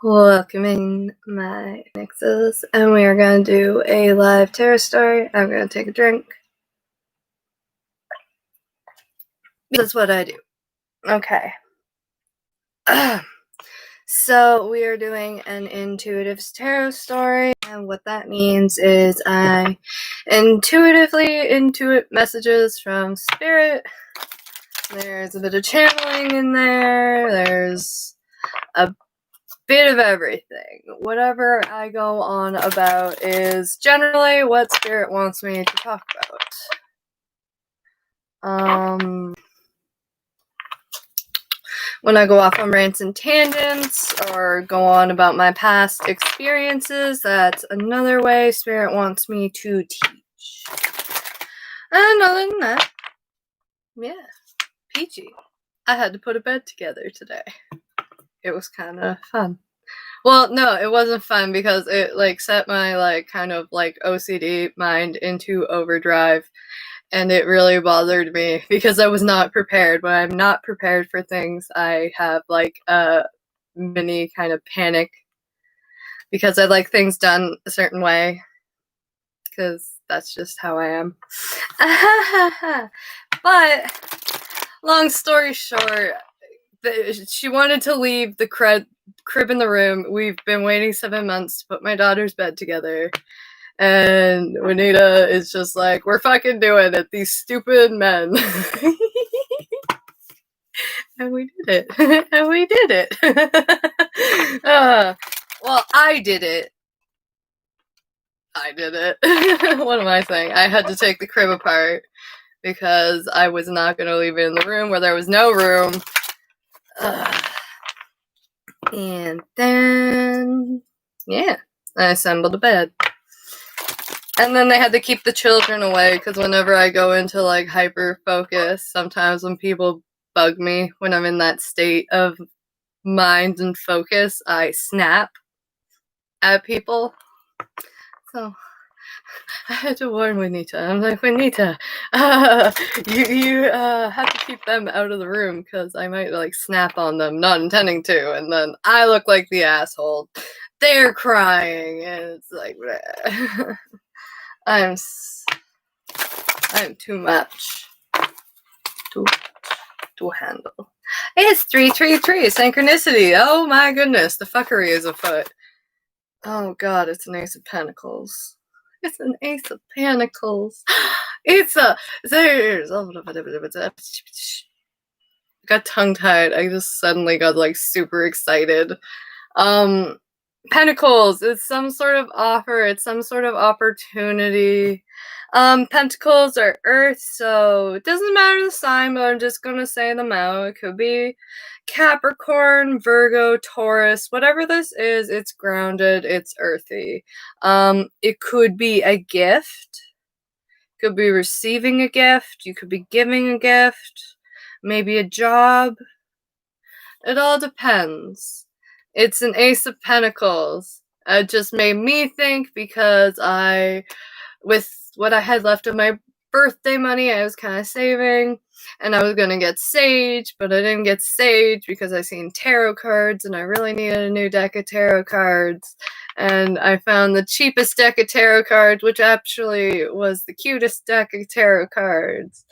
Welcoming my Nixes, and we are going to do a live tarot story. I'm going to take a drink. That's what I do. Okay. So we are doing an intuitive tarot story, and what that means is I intuitively intuit messages from spirit. There's a bit of channeling in there. There's a bit of everything. Whatever I go on about is generally what spirit wants me to talk about. When I go off on rants and tangents or go on about my past experiences, that's another way spirit wants me to teach. And other than that, yeah, peachy. I had to put a bed together today. It was kind of fun. Well, no, it wasn't fun because it set my kind of OCD mind into overdrive, and it really bothered me because I was not prepared. When I'm not prepared for things, I have a mini kind of panic because I like things done a certain way because that's just how I am. But long story short, she wanted to leave the crib in the room. We've been waiting 7 months to put my daughter's bed together. And Juanita is just like, we're fucking doing it. These stupid men. And we did it. And we did it. Well, I did it. What am I saying? I had to take the crib apart because I was not going to leave it in the room where there was no room. And then, yeah, I assembled a bed. And then they had to keep the children away because whenever I go into hyper focus, sometimes when people bug me when I'm in that state of mind and focus, I snap at people. So I had to warn Juanita. I'm like, Juanita, you have to keep them out of the room because I might snap on them, not intending to, and then I look like the asshole. They're crying, and it's like, I'm too much to handle. It's 333 synchronicity. Oh my goodness, the fuckery is afoot. Oh god, it's an Ace of Pentacles. It's an Ace of Pentacles. It's a there's got tongue-tied. I just suddenly got super excited. Pentacles, it's some sort of offer, it's some sort of opportunity. Pentacles are earth, so it doesn't matter the sign, but I'm just gonna say them out. It could be Capricorn, Virgo, Taurus, whatever this is, it's grounded, it's earthy. It could be a gift, could be receiving a gift, you could be giving a gift, maybe a job. It all depends. It's an Ace of Pentacles. It just made me think because with what I had left of my birthday money, I was kind of saving, and I was going to get Sage, but I didn't get Sage because I seen tarot cards, and I really needed a new deck of tarot cards, and I found the cheapest deck of tarot cards, which actually was the cutest deck of tarot cards.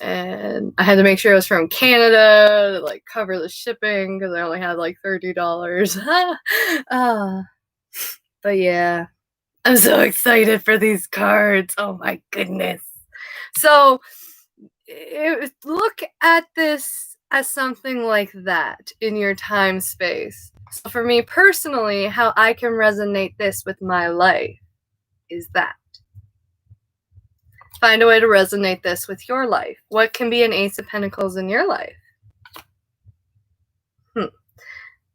And I had to make sure it was from Canada to cover the shipping because I only had $30. But yeah, I'm so excited for these cards. Oh my goodness. So look at this as something like that in your time space. So for me personally, how I can resonate this with my life is that. Find a way to resonate this with your life. What can be an Ace of Pentacles in your life?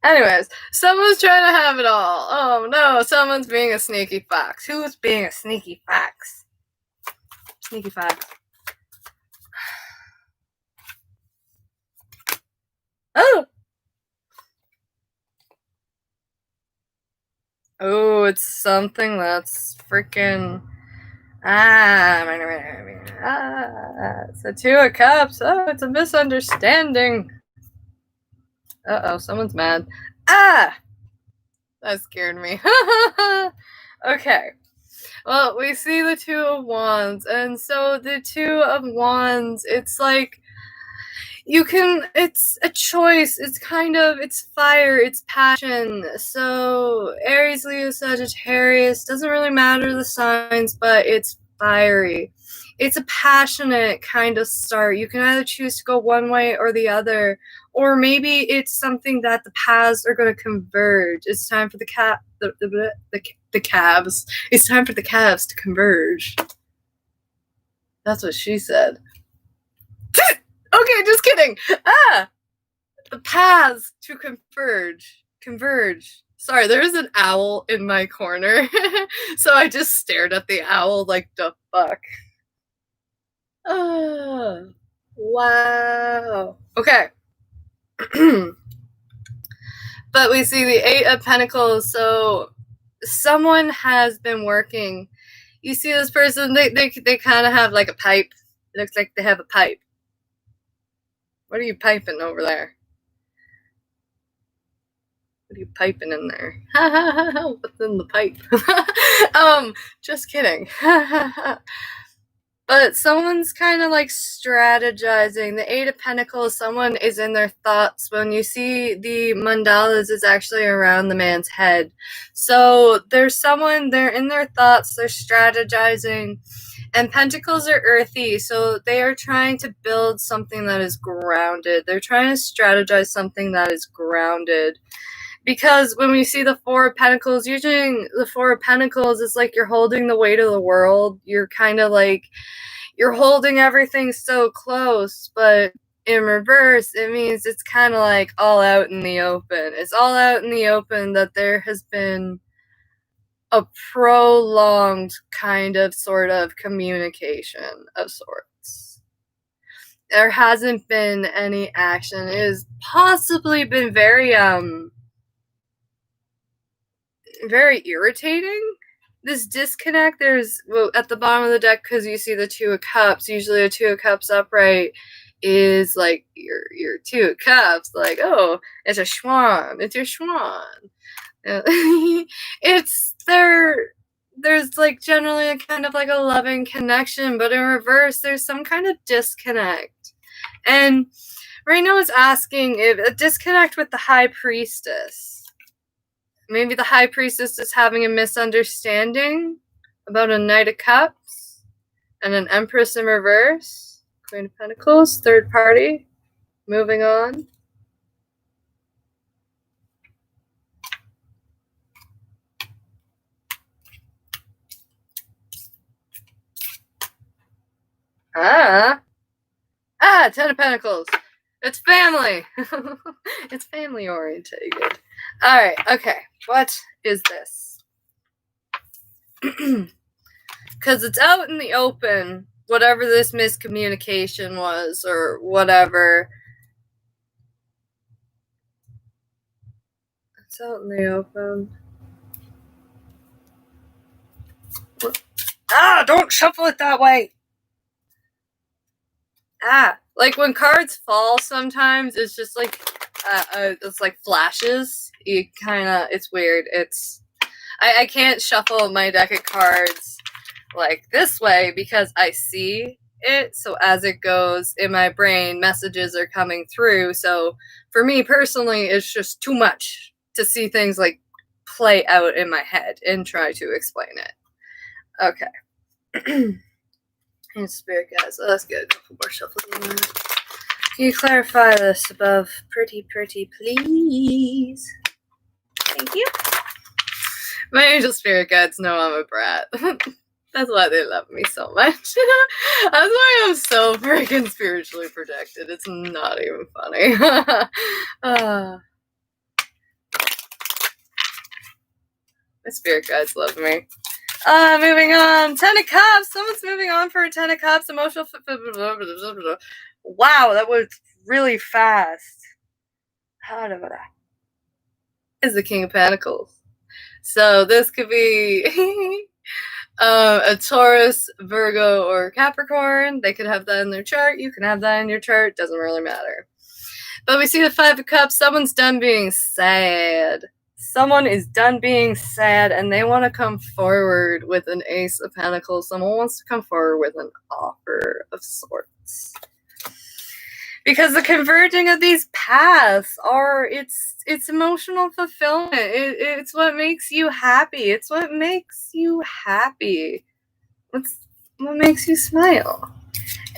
Anyways, someone's trying to have it all. Oh no, someone's being a sneaky fox. Who's being a sneaky fox? Sneaky fox. Oh! Oh, it's something that's freaking... it's a Two of Cups. Oh, it's a misunderstanding. Uh-oh, someone's mad. That scared me. Okay. Well, we see the Two of Wands, and so the Two of Wands, it's like it's a choice. It's fire, it's passion. So Aries, Leo, Sagittarius, doesn't really matter the signs, but it's fiery. It's a passionate kind of start. You can either choose to go one way or the other, or maybe it's something that the paths are going to converge. It's time for the calves. It's time for the calves to converge. That's what she said. Okay, just kidding. The paths to converge. Sorry, there's an owl in my corner, so I just stared at the owl like the fuck. Wow. Okay. But we see the Eight of Pentacles, so someone has been working. You see this person, they kind of have like a pipe. It looks like they have a pipe. What are you piping over there? What are you piping in there? What's in the pipe? Just kidding. But someone's kind of like strategizing. The Eight of Pentacles, someone is in their thoughts. When you see the mandalas, it's actually around the man's head. So there's someone, they're in their thoughts, they're strategizing. And Pentacles are earthy, so they are trying to build something that is grounded. They're trying to strategize something that is grounded. Because when we see the Four of Pentacles, usually the Four of Pentacles is like you're holding the weight of the world. You're kind of like, you're holding everything so close, but in reverse, it means it's kind of like all out in the open. It's all out in the open that there has been a prolonged kind of sort of communication of sorts. There hasn't been any action. It has possibly been very irritating. This disconnect, there's, well, at the bottom of the deck, because you see the Two of Cups, usually the Two of Cups upright is like your Two of Cups, like, oh, it's a swan, it's your swan. It's there's like generally a kind of like a loving connection, but in reverse, there's some kind of disconnect. And right now it's asking if a disconnect with the High Priestess. Maybe the High Priestess is having a misunderstanding about a Knight of Cups and an Empress in reverse. Queen of Pentacles, third party. Moving on. Ten of Pentacles. It's family. It's family orientated. Alright, okay. What is this? Because it's out in the open, whatever this miscommunication was, or whatever. It's out in the open. Don't shuffle it that way! Like when cards fall sometimes, it's just like, it's like flashes. It's weird. I can't shuffle my deck of cards like this way because I see it. So as it goes in my brain, messages are coming through. So for me personally, it's just too much to see things like play out in my head and try to explain it. Okay. And Spirit guys, let's get a couple more shuffles on that. Can you clarify this above? Pretty, please. Thank you. My angel spirit guides know I'm a brat. That's why they love me so much. That's why I'm so freaking spiritually protected. It's not even funny. My spirit guides love me. Moving on. 10 of Cups. Someone's moving on for a 10 of Cups. Emotional. Wow, that was really fast. Is the King of Pentacles. So this could be a Taurus, Virgo, or Capricorn. They could have that in their chart. You can have that in your chart. Doesn't really matter. But we see the 5 of Cups. Someone's done being sad. Someone is done being sad and they want to come forward with an Ace of Pentacles. Someone wants to come forward with an offer of sorts. Because the converging of these paths are, it's emotional fulfillment. It's what makes you happy. It's what makes you happy. It's what makes you smile.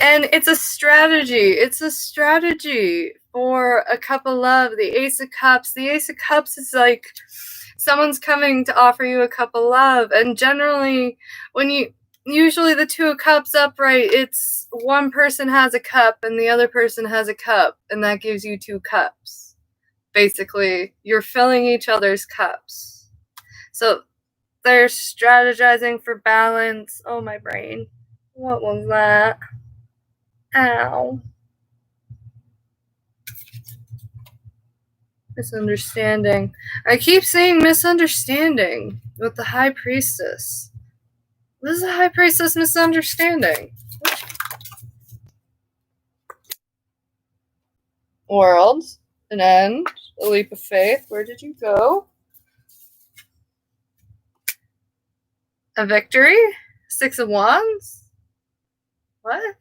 And it's a strategy. It's a strategy for a cup of love. The Ace of Cups. The Ace of Cups is like someone's coming to offer you a cup of love. And generally, usually the Two of Cups upright, it's one person has a cup and the other person has a cup. And that gives you two cups. Basically, you're filling each other's cups. So they're strategizing for balance. Oh, my brain. What was that? Ow. Misunderstanding. I keep saying misunderstanding with the High Priestess. This is a High Priestess misunderstanding. World. An end. A leap of faith. Where did you go? A victory? Six of Wands? What?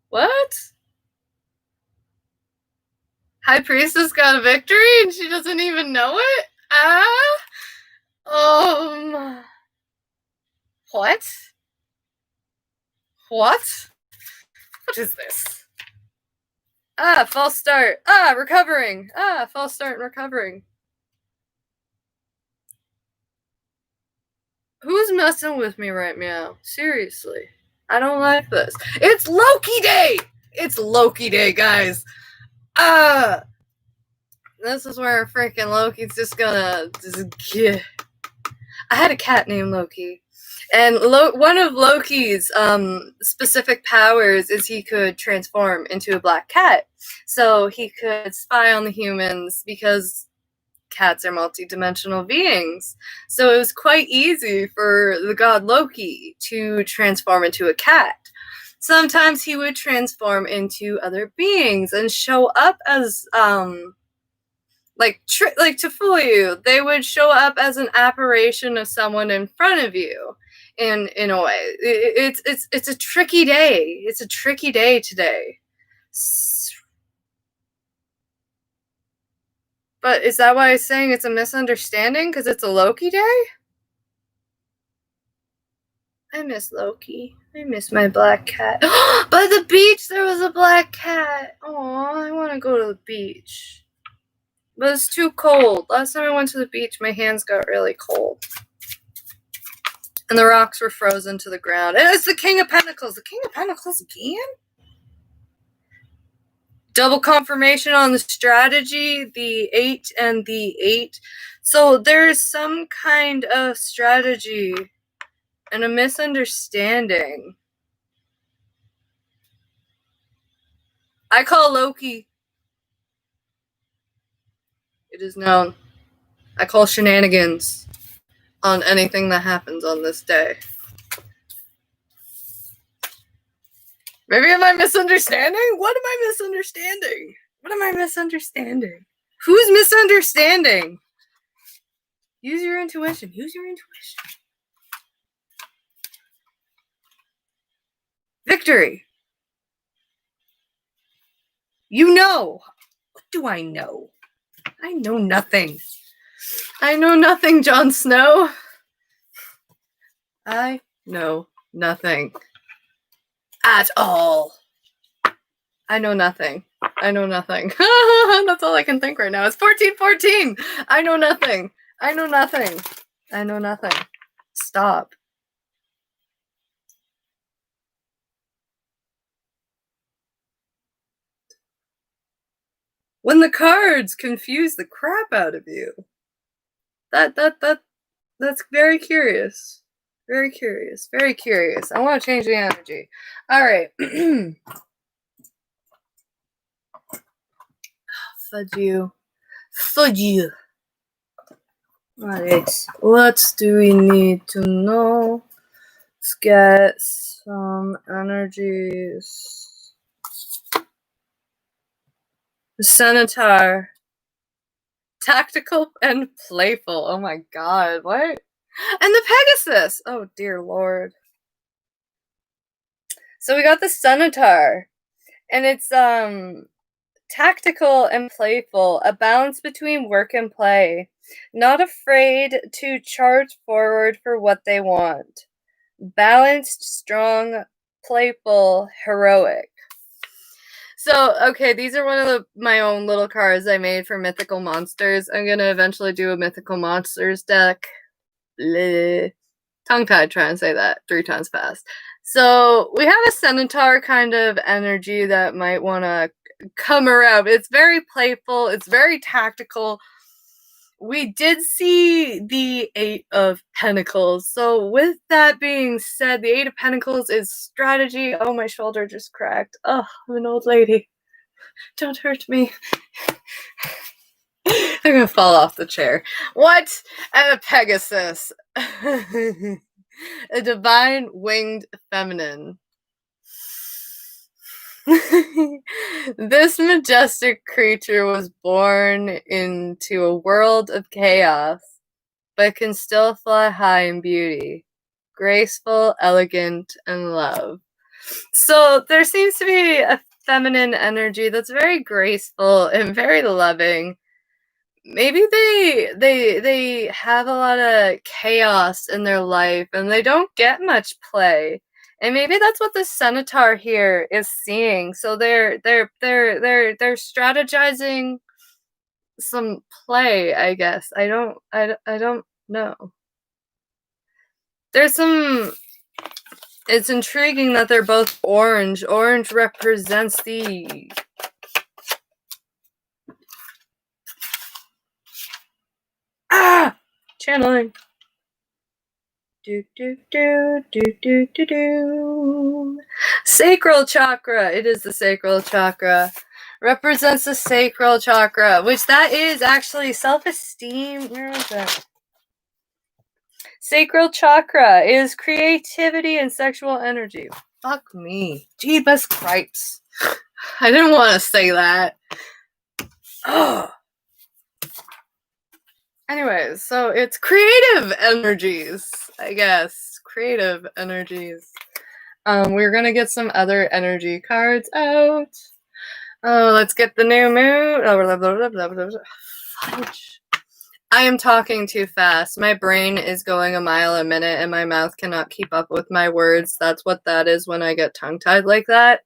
What? High Priestess got a victory and she doesn't even know it? What? What? What is this? False start. Recovering. False start and recovering. Who's messing with me right now? Seriously. I don't like this. It's Loki Day! It's Loki Day, guys. This is where freaking Loki's just gonna get. I had a cat named Loki. And one of Loki's specific powers is he could transform into a black cat. So he could spy on the humans because cats are multidimensional beings. So it was quite easy for the god Loki to transform into a cat. Sometimes he would transform into other beings and show up as to fool you. They would show up as an apparition of someone in front of you. In a way, it's a tricky day. It's a tricky day today. But is that why I'm saying it's a misunderstanding? Because it's a Loki day? I miss Loki. I miss my black cat. By the beach, there was a black cat. Aw, I want to go to the beach. But it's too cold. Last time I went to the beach, my hands got really cold. And the rocks were frozen to the ground. And it's the King of Pentacles. The King of Pentacles again? Double confirmation on the strategy, the 8 and the 8. So there's some kind of strategy and a misunderstanding. I call Loki. It is known. I call shenanigans on anything that happens on this day. Maybe am I misunderstanding? What am I misunderstanding? What am I misunderstanding? Who's misunderstanding? Use your intuition. Use your intuition. Victory. You know. What do I know? I know nothing. I know nothing, Jon Snow. I know nothing. At all. I know nothing. I know nothing. That's all I can think right now. It's 1414. I know nothing. I know nothing. I know nothing. Stop. When the cards confuse the crap out of you. That's very curious. Very curious. Very curious. I want to change the energy. All right. Fudge you. Fudge you. Alright. What do we need to know? Let's get some energies. Centaur. Tactical and playful. Oh my god, what? And the Pegasus! Oh dear lord. So we got the Centaur. And it's tactical and playful, a balance between work and play. Not afraid to charge forward for what they want. Balanced, strong, playful, heroic. So, okay, these are one of my own little cards I made for Mythical Monsters. I'm gonna eventually do a Mythical Monsters deck. Bleh. Tongue-tied trying to say that 3 times fast. So, we have a Centaur kind of energy that might want to come around. It's very playful, it's very tactical. We did see the 8 of Pentacles. So, with that being said, the 8 of Pentacles is strategy. Oh, my shoulder just cracked. Oh, I'm an old lady. Don't hurt me. I'm gonna fall off the chair. What? And a Pegasus. A divine winged feminine. This majestic creature was born into a world of chaos, but can still fly high in beauty. Graceful, elegant, and love. So there seems to be a feminine energy that's very graceful and very loving. Maybe they have a lot of chaos in their life and they don't get much play. And maybe that's what the Centaur here is seeing. So they're strategizing some play, I guess. I don't know. There's some. It's intriguing that they're both orange. Orange represents the channeling. Do do do do do do do. Sacral chakra. It is the sacral chakra. Represents the sacral chakra, which that is actually self-esteem. Where is that? Sacral chakra is creativity and sexual energy. Fuck me. Jeebus cripes. I didn't want to say that. Oh. Anyways, so it's creative energies, I guess. Creative energies. We're gonna get some other energy cards out. Oh, let's get the new moon. Oh, blah, blah, blah, blah, blah, blah. Fudge. I am talking too fast. My brain is going a mile a minute and my mouth cannot keep up with my words. That's what that is when I get tongue-tied like that.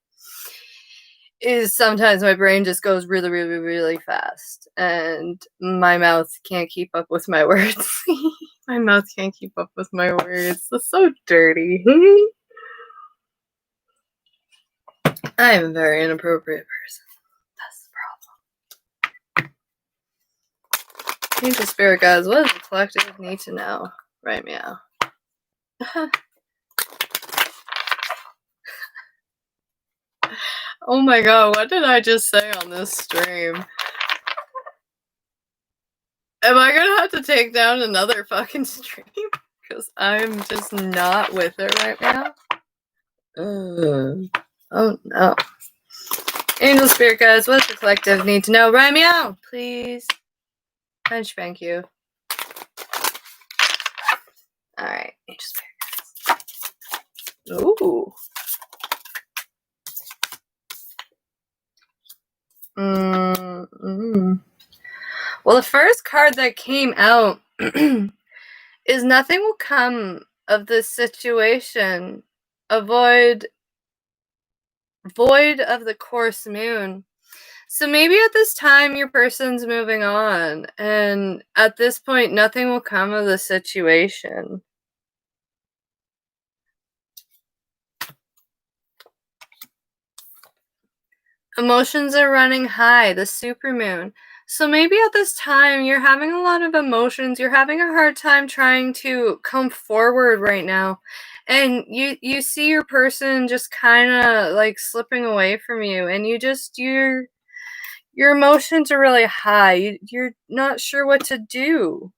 Is sometimes my brain just goes really, really, really fast and my mouth can't keep up with my words. My mouth can't keep up with my words. That's so dirty. I am a very inappropriate person. That's the problem. Angel Spirit guys, what does the collective need to know? Right meow. Oh my god, what did I just say on this stream? Am I gonna have to take down another fucking stream? Because I'm just not with it right now. Oh no. Angel Spirit guys, what does the collective need to know? Right meow, please. Thank you. Alright, Angel Spirit guys. Ooh. Well, the first card that came out is nothing will come of this situation. Avoid void of the course moon. So maybe at this time your person's moving on, and at this point nothing will come of the situation. Emotions are running high, the supermoon. So maybe at this time you're having a lot of emotions, you're having a hard time trying to come forward right now. And you see your person just kind of like slipping away from you, and your emotions are really high. You're not sure what to do.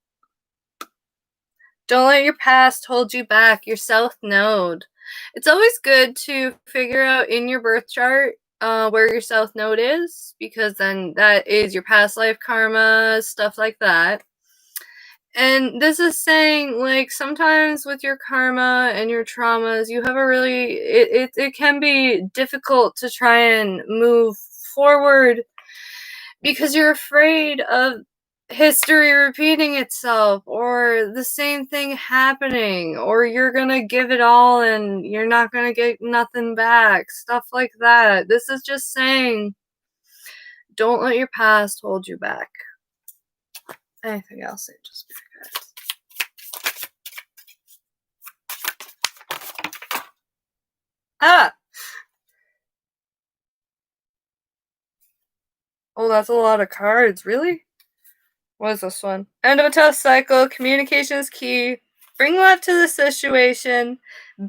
Don't let your past hold you back. Your South Node. It's always good to figure out in your birth chart where your south node is, because then that is your past life karma, stuff like that. And this is saying, like, sometimes with your karma and your traumas, you have a really, it can be difficult to try and move forward because you're afraid of history repeating itself, or the same thing happening, or you're gonna give it all and you're not gonna get nothing back, stuff like that. This is just saying, don't let your past hold you back. Anything else, Angel Spirit guides? Oh, that's a lot of cards. Really? What is this one? End of a tough cycle. Communication is key. Bring love to the situation.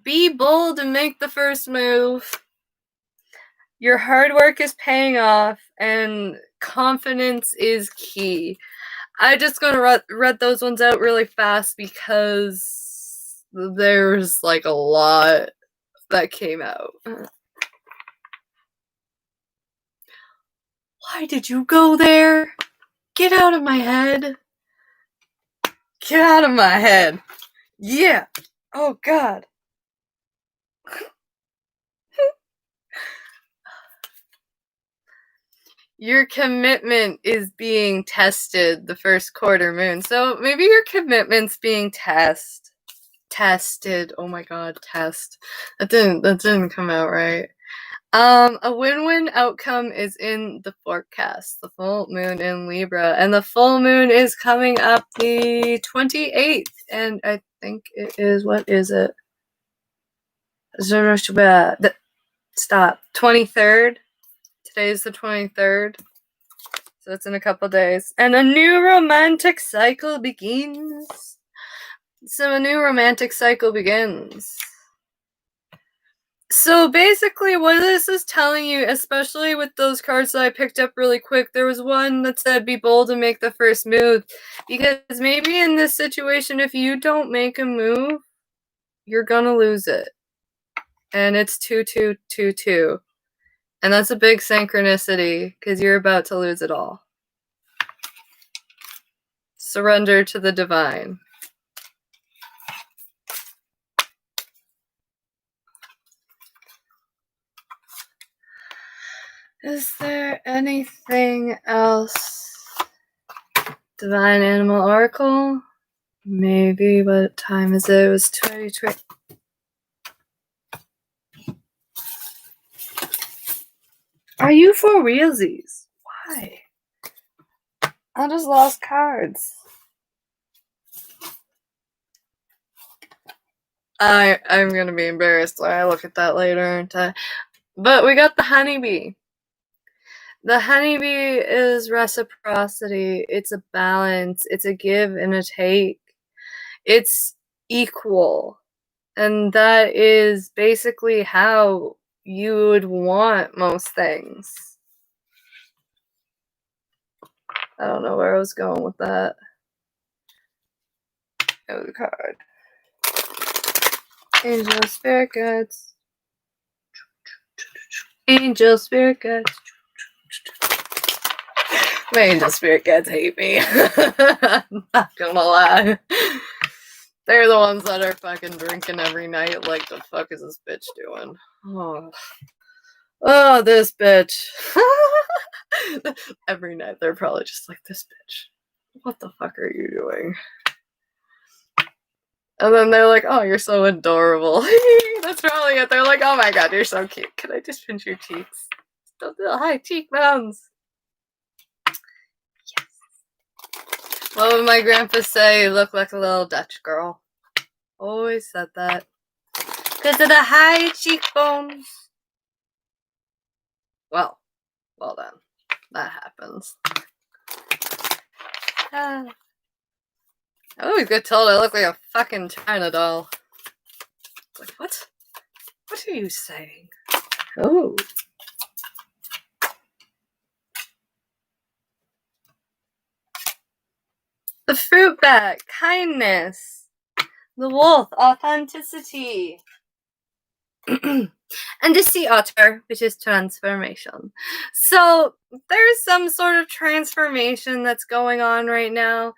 Be bold and make the first move. Your hard work is paying off, and confidence is key. I'm just gonna read those ones out really fast because there's like a lot that came out. Why did you go there? Get out of my head. Get out of my head. Yeah. Oh, God. Your commitment is being tested the first quarter moon. So maybe your commitment's being tested. Oh my God, test. That didn't come out right. A win-win outcome is in the forecast. The full moon in Libra, and the full moon is coming up the 28th, and I think it is, what is it? Stop. 23rd. Today's the 23rd. So it's in a couple days. And a new romantic cycle begins. So a new romantic cycle begins. So basically what this is telling you, especially with those cards that I picked up really quick, there was one that said be bold and make the first move. Because maybe in this situation, if you don't make a move, you're gonna lose it. And it's 2-2-2-2. And that's a big synchronicity, because you're about to lose it all. Surrender to the divine. Is there anything else? Divine Animal Oracle? Maybe. What time is it? It was 2020. Are you for realsies? Why? I just lost cards. I'm gonna be embarrassed when I look at that later, aren't I? But we got the honeybee. The honeybee is reciprocity. It's a balance. It's a give and a take. It's equal. And that is basically how you would want most things. I don't know where I was going with that. Oh, the card. Angel Spirit Guides. Angel Spirit Guides. My Angel Spirit Guides hate me. I'm not gonna lie. They're the ones that are fucking drinking every night. Like, the fuck is this bitch doing? Oh, this bitch. Every night they're probably just like, this bitch. What the fuck are you doing? And then they're like, oh, you're so adorable. That's probably it. They're like, oh my God, you're so cute. Can I just pinch your cheeks? Those little high cheekbones. Yes. What would my grandpa say? You look like a little Dutch girl. Always said that. Because of the high cheekbones. Well then. That happens. I always get told I look like a fucking China doll. Like, what? What are you saying? Oh. The fruit bat, kindness. The wolf, authenticity. And the sea otter, which is transformation. So there's some sort of transformation that's going on right now.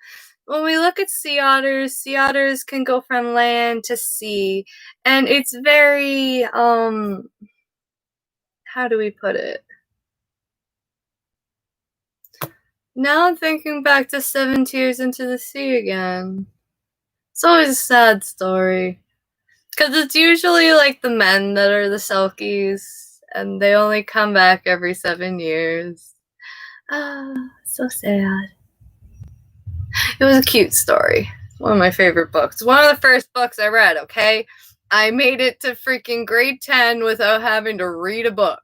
When we look at sea otters can go from land to sea, and it's very how do we put it? Now I'm thinking back to Seven Tears into the Sea again. It's always a sad story. Because it's usually like the men that are the Selkies, and they only come back every 7 years. Ah, so sad. It was a cute story. One of my favorite books. One of the first books I read, okay? I made it to freaking grade 10 without having to read a book.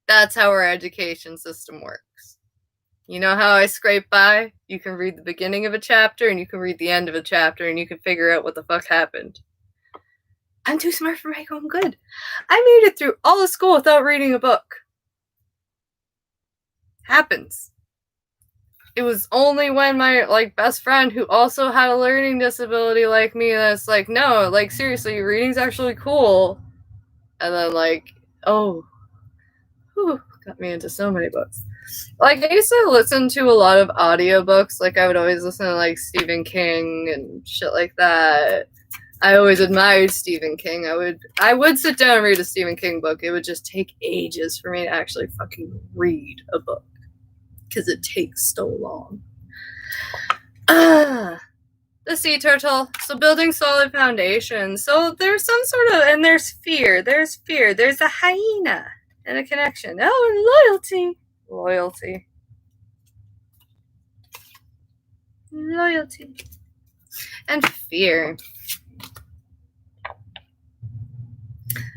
That's how our education system works. You know how I scrape by? You can read the beginning of a chapter and you can read the end of a chapter and you can figure out what the fuck happened. I'm too smart for my own good. I made it through all of school without reading a book. Happens. It was only when my best friend who also had a learning disability like me that's like, no, like seriously, reading's actually cool. And then got me into so many books. Like, I used to listen to a lot of audiobooks. Like, I would always listen to, like, Stephen King and shit like that. I always admired Stephen King. I would sit down and read a Stephen King book. It would just take ages for me to actually fucking read a book. Because it takes so long. The sea turtle. So building solid foundations. So there's some sort of, and there's fear. There's a hyena and a connection. Oh, and loyalty. And fear.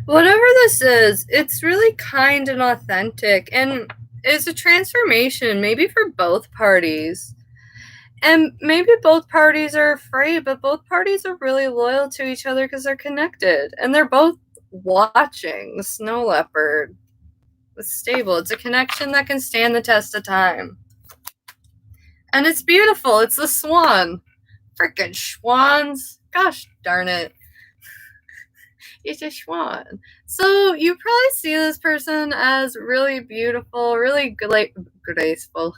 Whatever this is, it's really kind and authentic, and it's a transformation, maybe for both parties. And maybe both parties are afraid, but both parties are really loyal to each other because they're connected. And they're both watching the snow leopard. It's stable. It's a connection that can stand the test of time. And it's beautiful. It's the swan. Freaking swans. Gosh darn it. It's a swan. So you probably see this person as really beautiful, really graceful.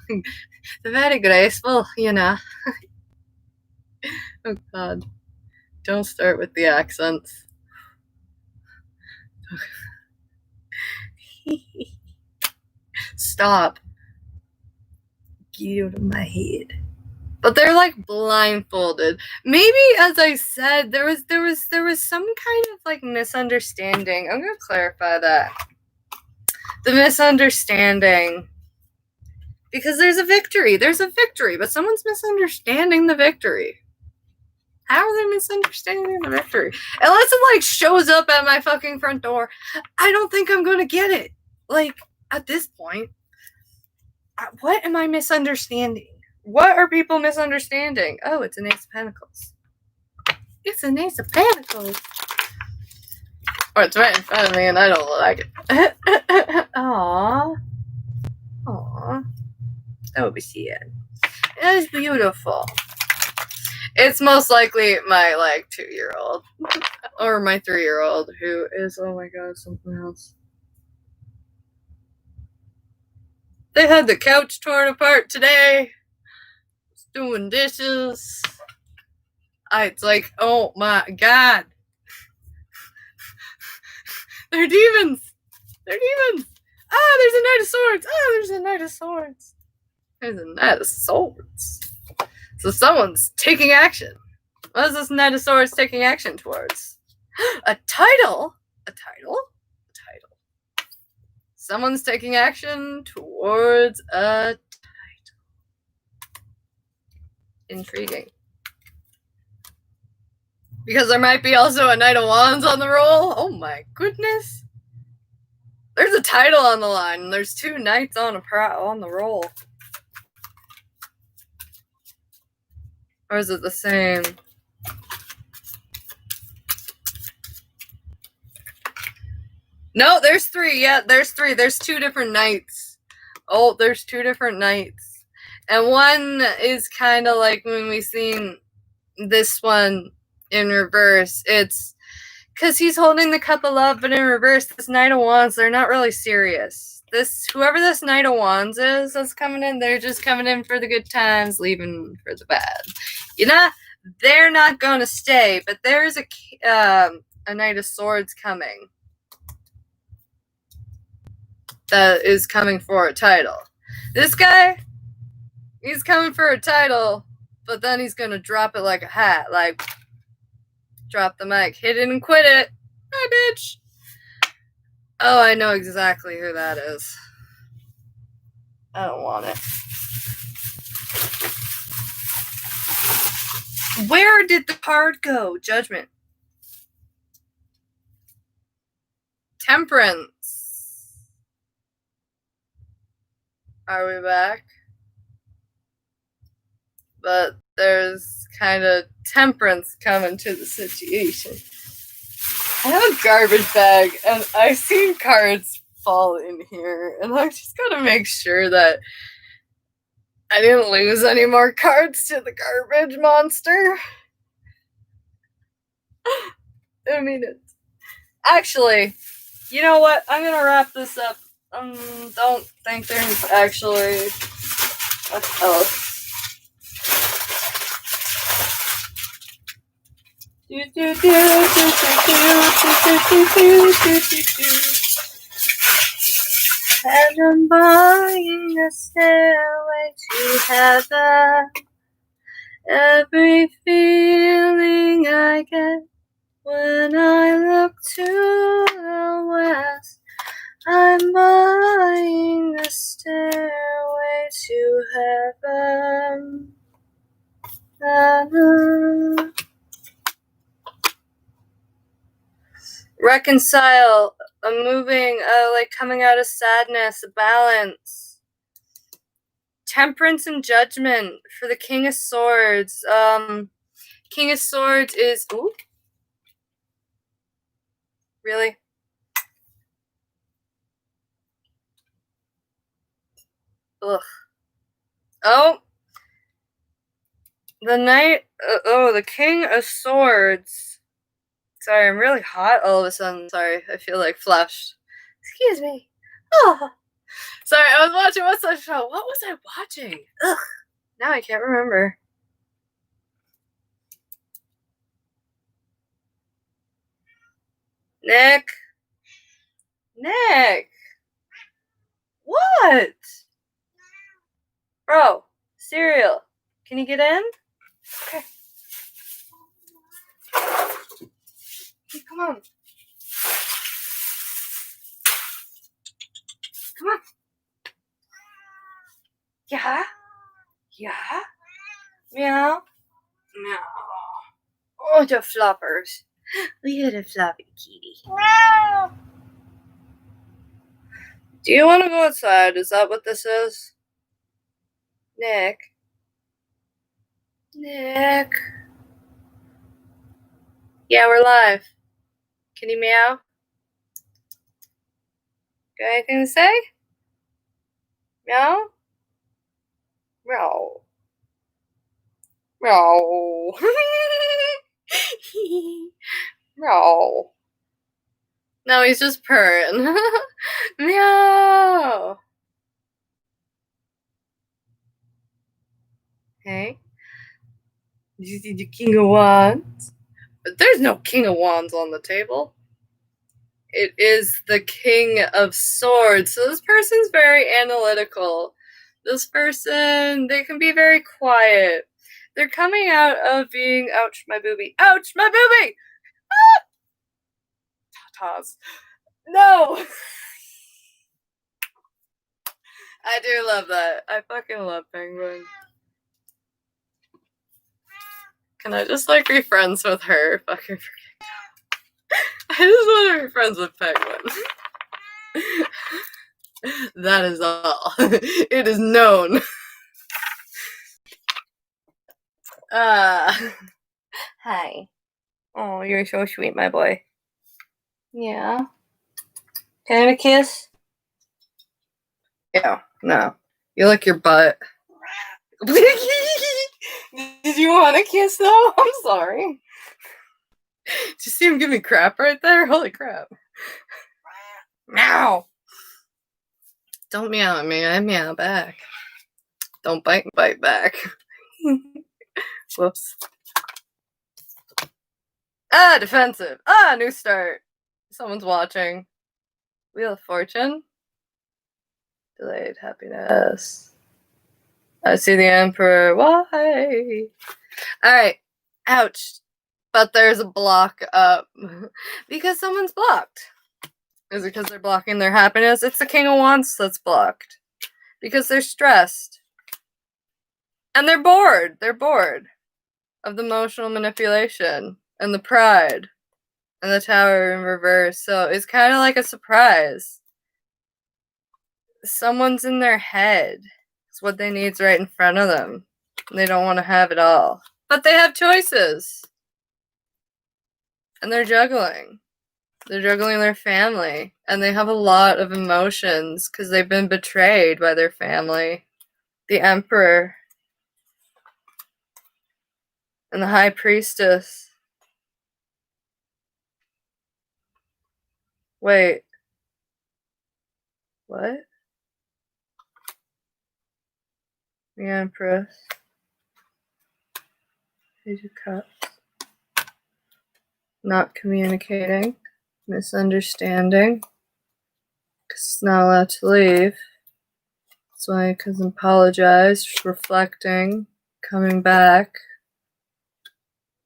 Very graceful, you know. Oh god. Don't start with the accents. Stop. Get out of my head. But they're like blindfolded. Maybe, as I said, there was some kind of like misunderstanding. I'm gonna clarify that. The misunderstanding. Because there's a victory, but someone's misunderstanding the victory. How are they misunderstanding the victory? Unless it like shows up at my fucking front door, I don't think I'm gonna get it. Like, at this point, what am I misunderstanding? What are people misunderstanding? Oh, it's an Ace of Pentacles. It's an Ace of Pentacles. Or it's right in front of me and I don't like it. Aww. Aww. That would be sad. That is beautiful. It's most likely my 2-year-old. Or my 3-year-old who is, oh my god, something else. They had the couch torn apart today. Doing dishes. It's like, oh my god. They're demons. Ah, there's a Knight of Swords. There's a Knight of Swords. So someone's taking action. What is this Knight of Swords taking action towards? A title? Someone's taking action towards a title. Intriguing. Because there might be also a Knight of Wands on the roll. Oh my goodness. There's a title on the line, and there's 2 knights on the roll. Or is it the same? No, there's 3. Yeah, there's 3. There's 2 different knights. Oh, there's 2 different knights. And one is kind of like when we seen this one in reverse. It's Because he's holding the cup of love, but in reverse, this Knight of Wands, they're not really serious. Whoever this Knight of Wands is that's coming in, they're just coming in for the good times, leaving for the bad. You know, they're not going to stay, but there's a Knight of Swords coming that is coming for a title. This guy, he's coming for a title, but then he's going to drop it like a hat, like, drop the mic, hit it and quit it. Hi, bitch. Oh, I know exactly who that is. I don't want it. Where did the card go? Judgment. Temperance. Are we back? But there's kind of temperance coming to the situation. I have a garbage bag, and I've seen cards fall in here, and I just gotta make sure that I didn't lose any more cards to the garbage monster. I mean, actually, you know what? I'm gonna wrap this up. Don't think there's actually much else. And I'm buying a stairway to heaven. Every feeling I get when I look to the west, I'm buying a stairway to heaven. Reconcile, a moving, like coming out of sadness, a balance. Temperance and Judgment for the King of Swords. King of Swords is... Ooh. Really? Ugh. Oh. The Knight... the King of Swords. Sorry, I'm really hot all of a sudden. Sorry, I feel like flushed. Excuse me. Oh. Sorry, I was watching what's that show? What was I watching? Ugh. Now I can't remember. Nick? Nick? What? Bro, cereal. Can you get in? Okay. Come on. Come on. Yeah? Yeah? Meow? Meow. Oh, the floppers. Look at the floppy kitty. Meow. Do you want to go outside? Is that what this is? Nick? Nick? Yeah, we're live. Can you meow? Got anything to say? Meow? Meow. Meow. Meow. No, he's just purring. Meow. Hey. Did you see the King of Wands? But there's no King of Wands on the table. It is the King of Swords. So this person's very analytical. This person, they can be very quiet. They're coming out of being, ouch, my boobie. Ouch, my boobie! Ah! Tatas. No! I do love that. I fucking love Penguin. Can I just, like, be friends with her? Fucking forget. I just want to be friends with Penguin. That is all. It is known. Hi. Oh, you're so sweet, my boy. Yeah. Can I have a kiss? Yeah, no. You like your butt. Did you want a kiss, though? I'm sorry. Did you see him give me crap right there? Holy crap. Meow! Don't meow at me, I meow back. Don't bite back. Whoops. Ah, defensive. Ah, new start. Someone's watching. Wheel of Fortune. Delayed happiness. I see the Emperor. Why? Alright. Ouch. But there's a block up. Because someone's blocked. Is it because they're blocking their happiness? It's the King of Wands that's blocked. Because they're stressed. And they're bored. They're bored of the emotional manipulation and the pride and the Tower in reverse. So it's kind of like a surprise. Someone's in their head. It's what they need's right in front of them. They don't want to have it all. But they have choices. And they're juggling. They're juggling their family. And they have a lot of emotions because they've been betrayed by their family. The Emperor. And the High Priestess. Wait. What? The Empress. Page of Cups. Not communicating. Misunderstanding. Because it's not allowed to leave. That's why I couldn't apologize. Reflecting. Coming back.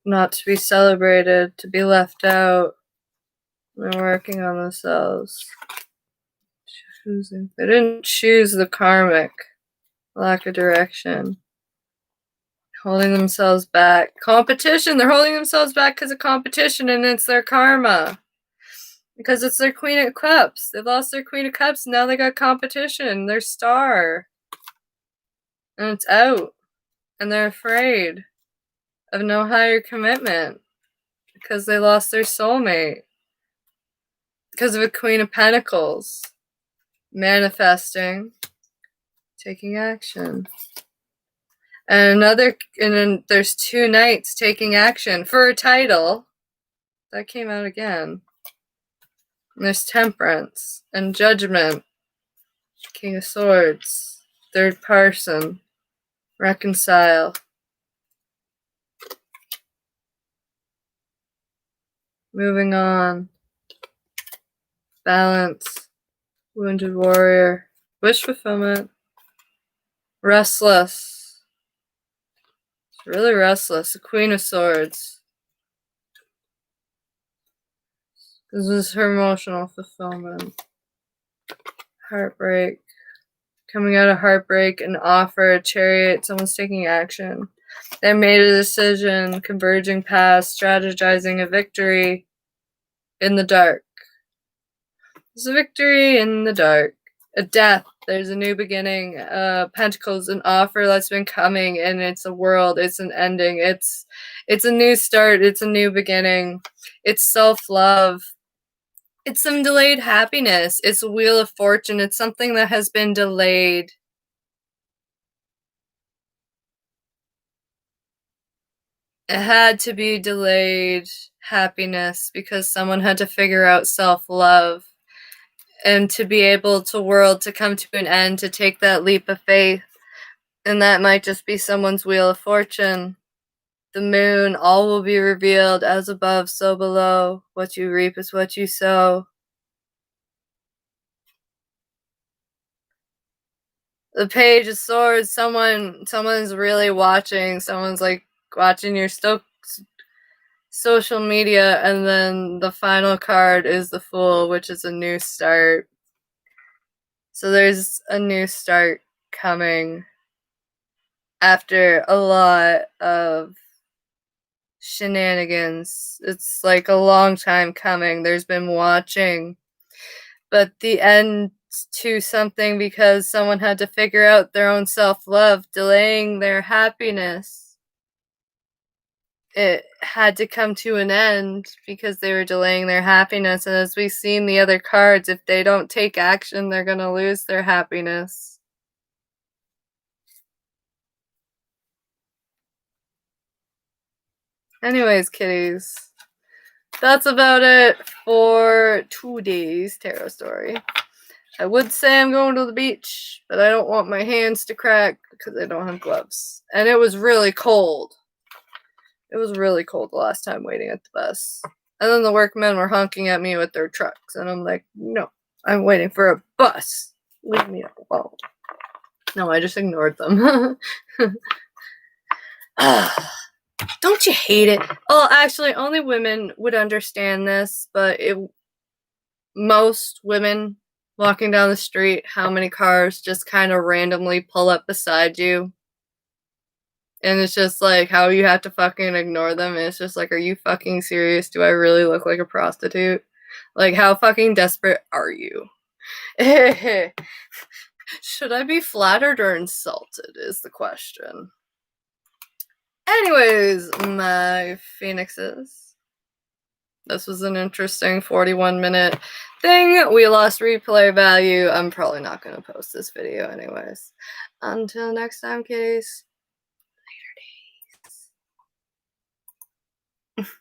Not to be celebrated. To be left out. They're working on themselves. Choosing. They didn't choose the karmic. Lack of direction. Holding themselves back. Competition! They're holding themselves back because of competition and it's their karma. Because it's their Queen of Cups. They've lost their Queen of Cups and now they got competition. Their star. And it's out. And they're afraid of no higher commitment. Because they lost their soulmate. Because of a Queen of Pentacles. Manifesting. Taking action. And then there's two knights taking action for a title. That came out again. And there's Temperance and Judgment. King of Swords. Third person. Reconcile. Moving on. Balance. Wounded Warrior. Wish fulfillment. Restless. Really restless. The Queen of Swords. This is her emotional fulfillment. Heartbreak. Coming out of heartbreak, an offer, a chariot, someone's taking action. They made a decision, converging past, strategizing a victory in the dark. There's a victory in the dark. A death. There's a new beginning. Pentacles, an offer that's been coming, and it's a world. It's an ending. It's a new start. It's a new beginning. It's self-love. It's some delayed happiness. It's a Wheel of Fortune. It's something that has been delayed. It had to be delayed happiness because someone had to figure out self-love. And to be able to come to an end, to take that leap of faith. And that might just be someone's Wheel of Fortune. The moon, all will be revealed, as above, so below. What you reap is what you sow. The Page of Swords, someone's really watching. Someone's like watching your social media, and then the final card is the Fool, which is a new start. So there's a new start coming after a lot of shenanigans. It's like a long time coming. There's been watching. But the end to something because someone had to figure out their own self-love, delaying their happiness. It had to come to an end because they were delaying their happiness. And as we've seen the other cards, if they don't take action, they're going to lose their happiness. Anyways, kitties, that's about it for today's tarot story. I would say I'm going to the beach, but I don't want my hands to crack because I don't have gloves. And it was really cold. It was really cold the last time waiting at the bus. And then the workmen were honking at me with their trucks. And I'm like, no, I'm waiting for a bus. Leave me alone. No, I just ignored them. Don't you hate it? Oh, actually, only women would understand this, but most women walking down the street, how many cars just kind of randomly pull up beside you? And it's just like how you have to fucking ignore them. And it's just like, are you fucking serious? Do I really look like a prostitute? Like, how fucking desperate are you? Should I be flattered or insulted is the question. Anyways, my phoenixes. This was an interesting 41-minute thing. We lost replay value. I'm probably not going to post this video anyways. Until next time, kitties. Later days.